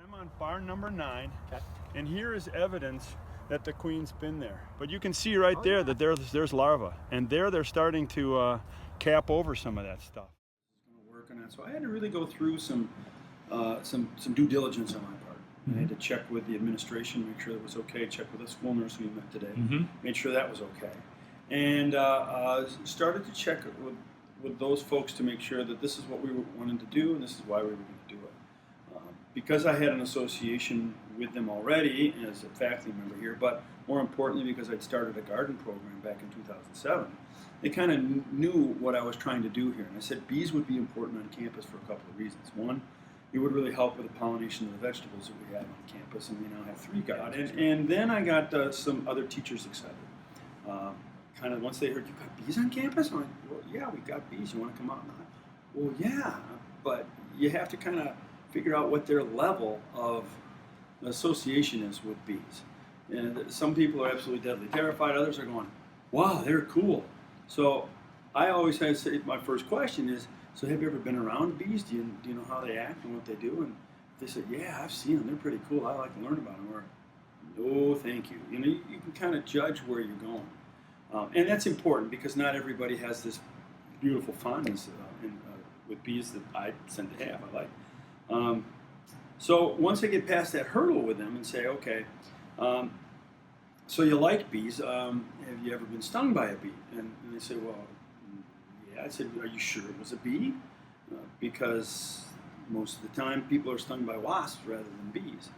I'm on bar number 9, and here is evidence that the queen's been there. But you can see right there that there's larvae, and they're starting to cap over some of that stuff. Work on that, so I had to really go through some due diligence on my part. I had to check with the administration, make sure it was okay. Check with the school nurse we met today, made sure that was okay, and started to check with those folks to make sure that this is what we were wanting to do and this is why we were going to do it. Because I had an association with them already as a faculty member here, but more importantly because I'd started a garden program back in 2007, they kind of knew what I was trying to do here. And I said bees would be important on campus for a couple of reasons. One, it would really help with the pollination of the vegetables that we have on campus, and we now have 3 gardens. And then I got some other teachers excited. Kind of once they heard, you got bees on campus? I'm like, well, yeah, we got bees. You want to come out? Well, yeah, but you have to kind of figure out what their level of association is with bees. And some people are absolutely deadly terrified. Others are going, wow, they're cool. So I always had to say, my first question is, so have you ever been around bees? Do you know how they act and what they do? And they said, yeah, I've seen them. They're pretty cool. I like to learn about them. Or, no, thank you. You know, you can kind of judge where you're going. And that's important because not everybody has this beautiful fondness with bees that I tend to have. I like. So once I get past that hurdle with them and say, okay, so you like bees, have you ever been stung by a bee? And they say, well, yeah. I said, are you sure it was a bee? Because most of the time people are stung by wasps rather than bees.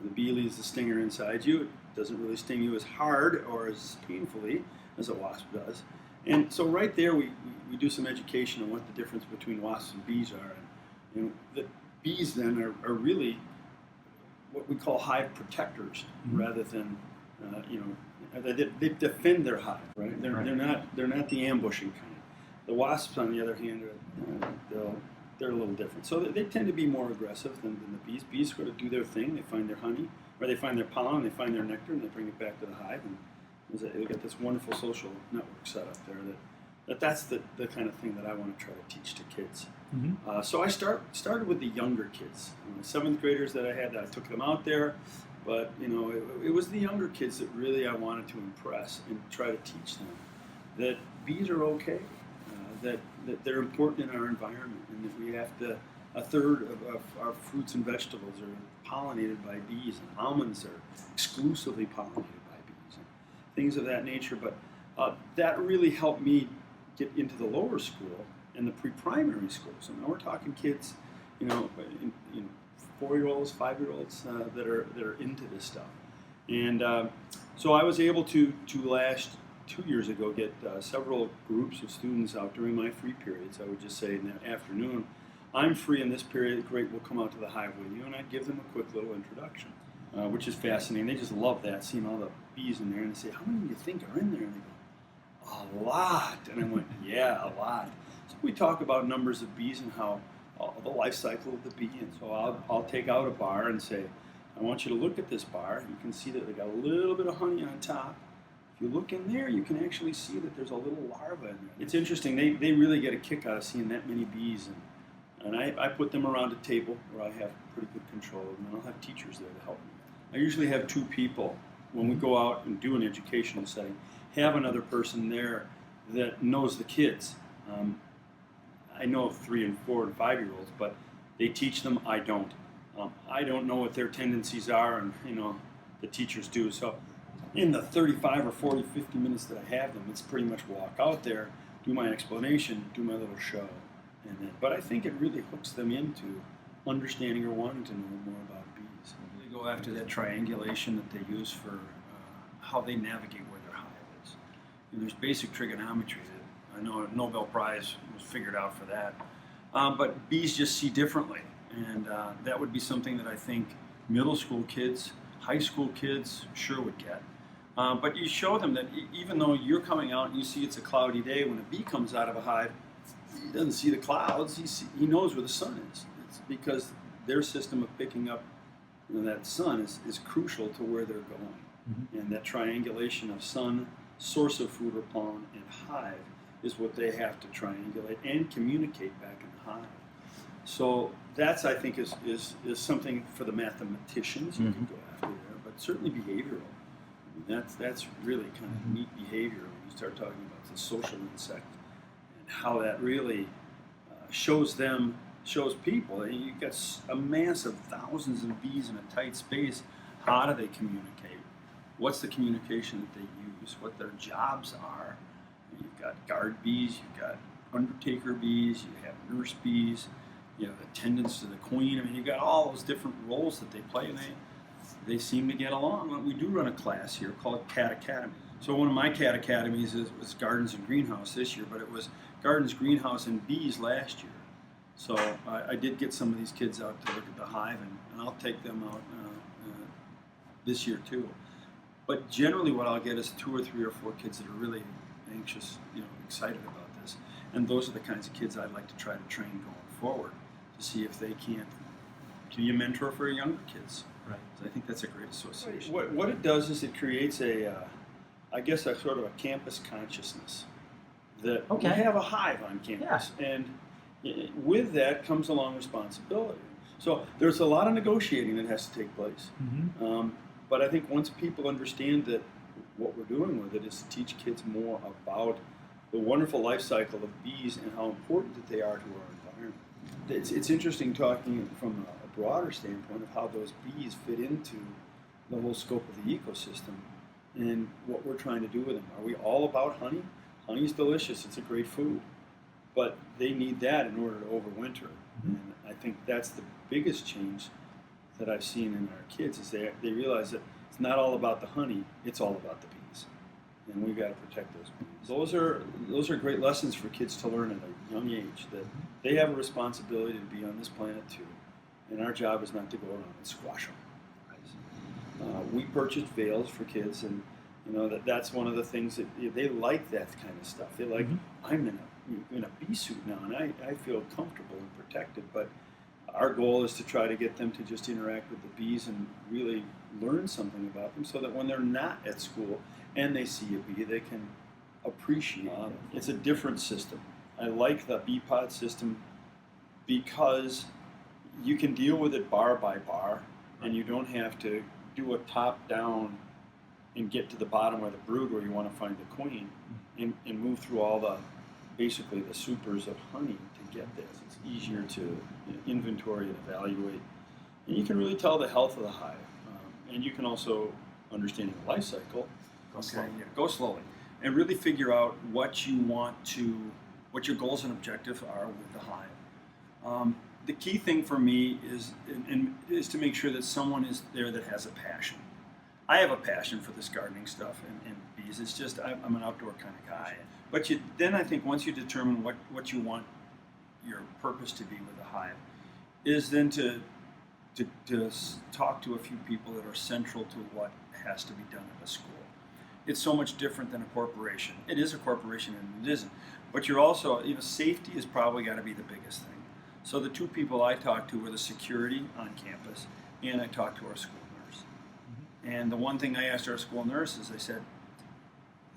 The bee leaves the stinger inside you. It doesn't really sting you as hard or as painfully as a wasp does. And so right there we do some education on what the difference between wasps and bees are. And the bees then are really what we call hive protectors rather than, they defend their hive, right? They're not the ambushing kind. The wasps, on the other hand, they're a little different. So they tend to be more aggressive than the bees. Bees sort of do their thing. They find their honey, or they find their pollen, they find their nectar, and they bring it back to the hive. And they got this wonderful social network set up there that's the kind of thing that I want to try to teach to kids. So I started with the younger kids. The 7th graders that I had, I took them out there, but it was the younger kids that really I wanted to impress and try to teach them that bees are okay, that they're important in our environment, and that we have to, a third of our fruits and vegetables are pollinated by bees, and almonds are exclusively pollinated by bees, and things of that nature. But that really helped me get into the lower school and the pre-primary school. So now we're talking kids, 4-year-olds, 5-year-olds that are into this stuff. And so I was able to last 2 years ago get several groups of students out during my free periods. I would just say in the afternoon, I'm free in this period, great, we'll come out to the hive with you, and I'd give them a quick little introduction, which is fascinating. They just love that, seeing all the bees in there, and they say, how many do you think are in there? And they go, a lot. And I went, yeah, a lot. So we talk about numbers of bees and how the life cycle of the bee, and so I'll take out a bar and say, I want you to look at this bar. You can see that they got a little bit of honey on top. If you look in there, you can actually see that there's a little larva in there. It's interesting. They really get a kick out of seeing that many bees. And I put them around a table where I have pretty good control of them, and I'll have teachers there to help me. I usually have 2 people when we go out and do an educational setting, have another person there that knows the kids. I know 3 and 4 and 5-year-olds, but they teach them, I don't. I don't know what their tendencies are, and the teachers do. So in the 35 or 40, 50 minutes that I have them, it's pretty much walk out there, do my explanation, do my little show. But I think it really hooks them into understanding or wanting to know more about bees. They go after that triangulation that they use for how they navigate where their hive is. And there's basic trigonometry that I know a Nobel Prize was figured out for that. But bees just see differently, and that would be something that I think middle school kids, high school kids sure would get. But you show them that even though you're coming out and you see it's a cloudy day, when a bee comes out of a hive, he doesn't see the clouds, he knows where the sun is. It's because their system of picking up that sun is crucial to where they're going. And that triangulation of sun, source of food or pollen, and hive is what they have to triangulate and communicate back in the hive. So that's, I think, is something for the mathematicians you can go after there, but certainly behavioral. I mean, that's really kind of neat behavior when you start talking about the social insect and how that really shows people. You've got a mass of thousands of bees in a tight space. How do they communicate? What's the communication that they use? What their jobs are? You've got guard bees, you've got undertaker bees, you have nurse bees, you have attendants to the queen. I mean, you've got all those different roles that they play, and they seem to get along. We do run a class here called Cat Academy. So one of my Cat Academies was Gardens and Greenhouse this year, but it was Gardens, Greenhouse, and Bees last year. So I did get some of these kids out to look at the hive, and I'll take them out this year too. But generally what I'll get is 2 or 3 or 4 kids that are really anxious, excited about this. And those are the kinds of kids I'd like to try to train going forward to see if they can be a mentor for younger kids. Right. So I think that's a great association. What it does is it creates I guess a sort of a campus consciousness that we have a hive on campus. Yeah. And with that comes along responsibility. So there's a lot of negotiating that has to take place. But I think once people understand that what we're doing with it is to teach kids more about the wonderful life cycle of bees and how important that they are to our environment. It's interesting talking from a broader standpoint of how those bees fit into the whole scope of the ecosystem and what we're trying to do with them. Are we all about honey? Honey's delicious, it's a great food, but they need that in order to overwinter. And I think that's the biggest change that I've seen in our kids is they realize that it's not all about the honey, it's all about the bees. And we've got to protect those bees. Those are great lessons for kids to learn at a young age, that they have a responsibility to be on this planet too. And our job is not to go around and squash them. We purchased veils for kids, and that's one of the things that they like, that kind of stuff. They like, I'm in a bee suit now, and I feel comfortable and protected, but our goal is to try to get them to just interact with the bees and really learn something about them so that when they're not at school and they see a bee, they can appreciate it. It's a different system. I like the Beepod system because you can deal with it bar by bar, and you don't have to do a top-down and get to the bottom of the brood where you want to find the queen and move through all basically the supers of honey to get this. It's easier to inventory and evaluate. And you can really tell the health of the hive. And you can also, understanding the life cycle, go slowly. And really figure out what your goals and objectives are with the hive. The key thing for me is to make sure that someone is there that has a passion. I have a passion for this gardening stuff and bees. It's just, I'm an outdoor kind of guy. But then I think once you determine what you want your purpose to be with the hive, is then to talk to a few people that are central to what has to be done at a school. It's so much different than a corporation. It is a corporation and it isn't. But you're also, safety has probably got to be the biggest thing. So the 2 people I talked to were the security on campus, and I talked to our school nurse. And the one thing I asked our school nurse is, I said,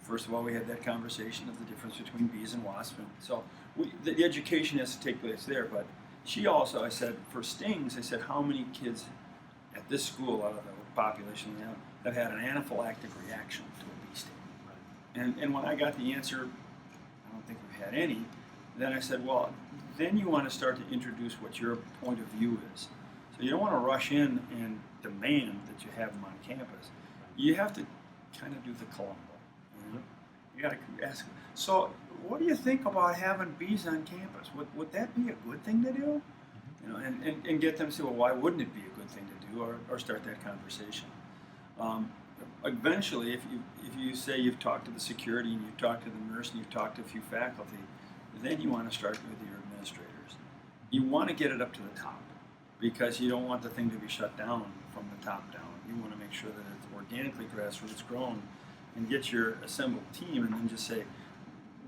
first of all, we had that conversation of the difference between bees and wasps. And so the education has to take place there. But she also, I said, for stings, I said, how many kids at this school out of the population have had an anaphylactic reaction to a bee sting? And when I got the answer, I don't think we've had any, then I said, well, then you want to start to introduce what your point of view is. So you don't want to rush in and demand that you have them on campus. You have to kind of do the Columbo. You got to ask, so what do you think about having bees on campus? Would that be a good thing to do? And get them to say, well, why wouldn't it be a good thing to do, or start that conversation. Eventually, if you say you've talked to the security and you've talked to the nurse and you've talked to a few faculty, then you want to start with your administrators. You want to get it up to the top, because you don't want the thing to be shut down from the top down. You want to make sure that it's organically grassroots grown, and get your assembled team, and then just say,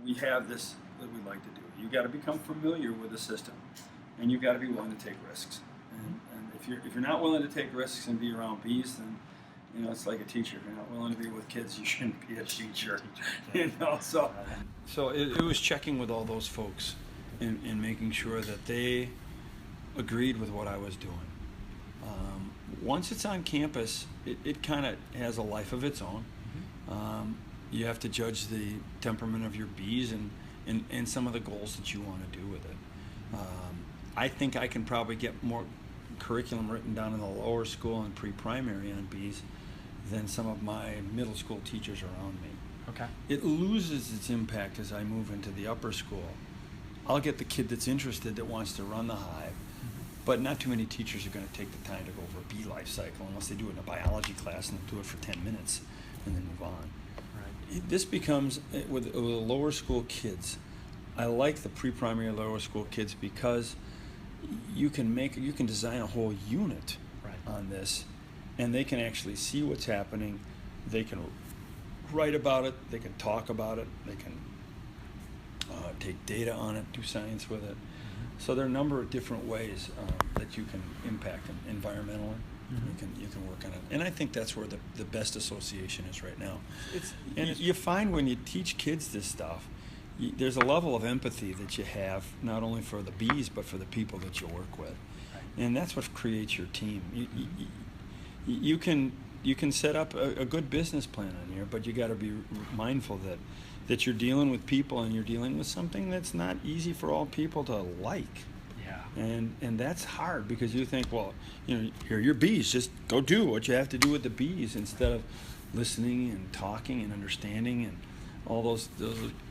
we have this that we'd like to do. You've got to become familiar with the system, and you've got to be willing to take risks. And if you're not willing to take risks and be around bees, then it's like a teacher. If you're not willing to be with kids, you shouldn't be a teacher. So it was checking with all those folks and making sure that they agreed with what I was doing. Once it's on campus, it kind of has a life of its own. You have to judge the temperament of your bees and some of the goals that you want to do with it. I think I can probably get more curriculum written down in the lower school and pre-primary on bees than some of my middle school teachers around me. Okay. It loses its impact as I move into the upper school. I'll get the kid that's interested, that wants to run the hive, but not too many teachers are going to take the time to go over a bee life cycle unless they do it in a biology class and do it for 10 minutes and then move on. Right. This becomes, with the lower school kids, I like the pre-primary lower school kids because you can design a whole unit on this, and they can actually see what's happening. They can write about it, they can talk about it, they can take data on it, do science with it. So there are a number of different ways that you can impact them environmentally. You can work on it, and I think that's where the best association is right now. You find when you teach kids this stuff, there's a level of empathy that you have, not only for the bees but for the people that you work with, and that's what creates your team. You can set up a good business plan on here, but you got to be mindful that you're dealing with people and you're dealing with something that's not easy for all people to like. And that's hard because you think, well, here are your bees, just go do what you have to do with the bees, instead of listening and talking and understanding and all those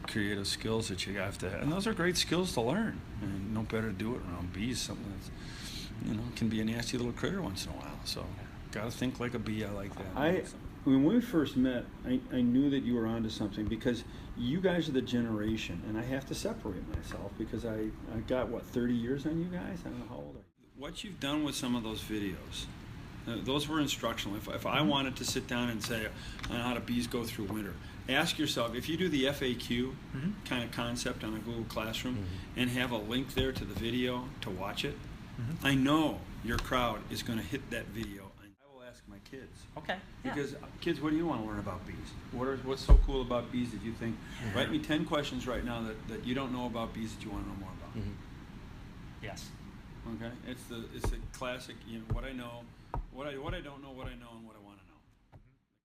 creative skills that you have to have. And those are great skills to learn, and no better to do it around bees, something that's, can be a nasty little critter once in a while. So got to think like a bee. I like that. When we first met, I knew that you were onto something, because you guys are the generation, and I have to separate myself because I got, 30 years on you guys? I don't know how old are you. What you've done with some of those videos, those were instructional. If I wanted to sit down and say on how do bees go through winter, ask yourself, if you do the FAQ kind of concept on a Google Classroom and have a link there to the video to watch it, I know your crowd is going to hit that video. I will ask my kids. Okay. Because kids, what do you want to learn about bees? What's so cool about bees that you think? Write me 10 questions right now that you don't know about bees that you want to know more about. Yes. Okay. It's the classic. What I know, what I don't know, what I know, and what I